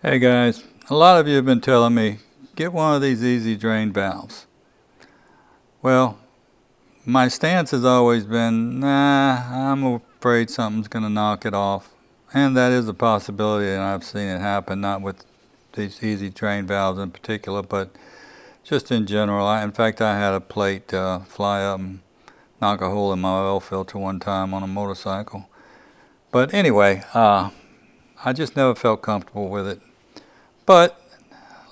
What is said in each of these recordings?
Hey guys, a lot of you have been telling me, get one of these easy drain valves. Well, my stance has always been, nah, I'm afraid something's going to knock it off. And that is a possibility, and I've seen it happen, not with these easy drain valves in particular, but just in general. In fact, I had a plate fly up and knock a hole in my oil filter one time on a motorcycle. But anyway, I just never felt comfortable with it. But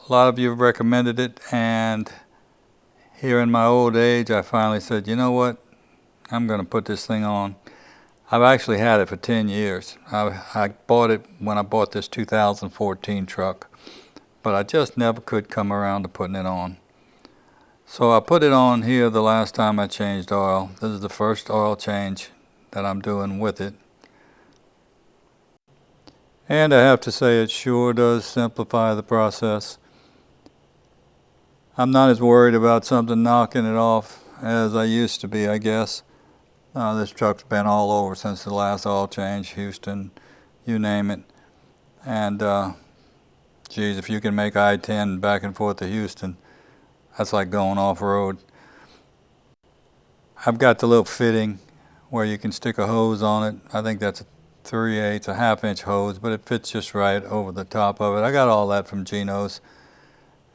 a lot of you have recommended it, and here in my old age, I finally said, you know what, I'm going to put this thing on. I've actually had it for 10 years. I bought it when I bought this 2014 truck, but I just never could come around to putting it on. So I put it on here the last time I changed oil. This is the first oil change that I'm doing with it. And I have to say, it sure does simplify the process. I'm not as worried about something knocking it off as I used to be, I guess. This truck's been all over since the last oil change, Houston, you name it. And geez, if you can make I-10 back and forth to Houston, that's like going off-road. I've got the little fitting where you can stick a hose on it. I think that's a 3/8, a half-inch hose, but it fits just right over the top of it. I got all that from Geno's,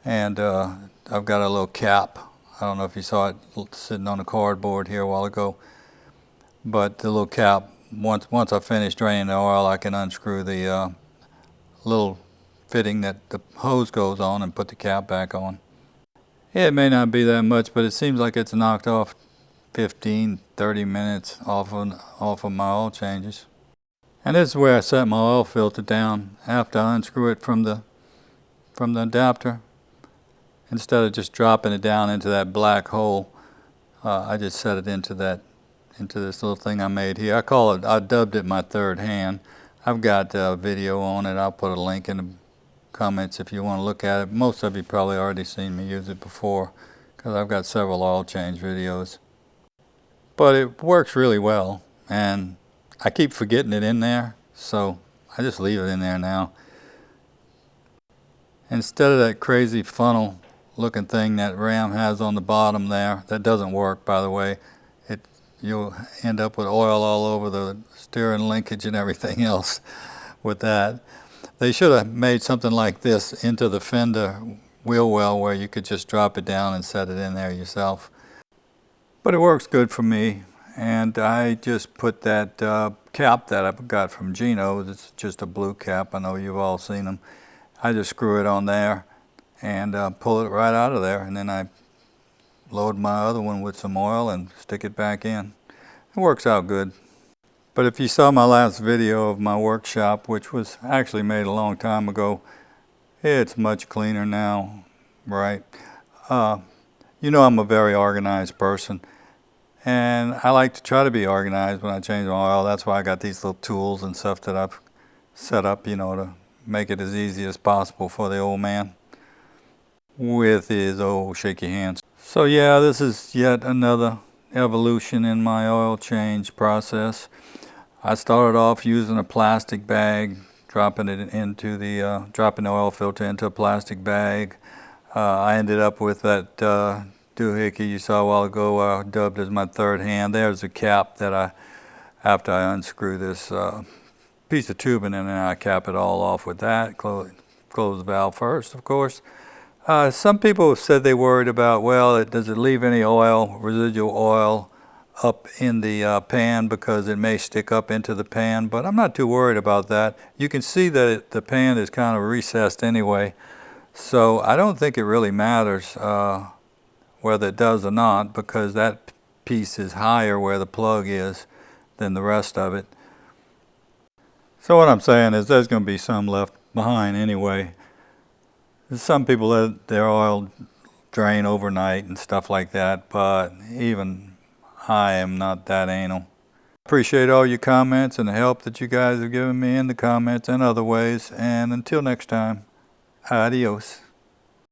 and I've got a little cap. I don't know if you saw it sitting on the cardboard here a while ago, but the little cap, once I finish draining the oil, I can unscrew the little fitting that the hose goes on and put the cap back on. It may not be that much, but it seems like it's knocked off 15-30 minutes off of my oil changes. And this is where I set my oil filter down after I unscrew it from the adapter. Instead of just dropping it down into that black hole, I just set it into this little thing I made here. I dubbed it my third hand. I've got a video on it. I'll put a link in the comments if you want to look at it. Most of you probably already seen me use it before, because I've got several oil change videos. But it works really well, and I keep forgetting it in there, so I just leave it in there now. Instead of that crazy funnel looking thing that Ram has on the bottom there, that doesn't work, by the way. You'll end up with oil all over the steering linkage and everything else with that. They should have made something like this into the fender wheel well where you could just drop it down and set it in there yourself. But it works good for me. And I just put that cap that I got from Geno's. It's just a blue cap. I know you've all seen them. I just screw it on there and pull it right out of there. And then I load my other one with some oil and stick it back in. It works out good. But if you saw my last video of my workshop, which was actually made a long time ago, it's much cleaner now, right? You know I'm a very organized person. And I like to try to be organized when I change my oil. That's why I got these little tools and stuff that I've set up, you know, to make it as easy as possible for the old man with his old shaky hands. So yeah, this is yet another evolution in my oil change process. I started off using a plastic bag, dropping the oil filter into a plastic bag. I ended up with that doohickey you saw a while ago, dubbed as my third hand. There's a cap that after I unscrew this piece of tubing, and then I cap it all off with that. Close the valve first, of course. Some people have said they worried about, well, does it leave any oil, residual oil, up in the pan because it may stick up into the pan, but I'm not too worried about that. You can see that the pan is kind of recessed anyway, so I don't think it really matters whether it does or not, because that piece is higher where the plug is than the rest of it. So what I'm saying is there's going to be some left behind anyway. Some people let their oil drain overnight and stuff like that, but even I am not that anal. Appreciate all your comments and the help that you guys have given me in the comments and other ways, and until next time, adios.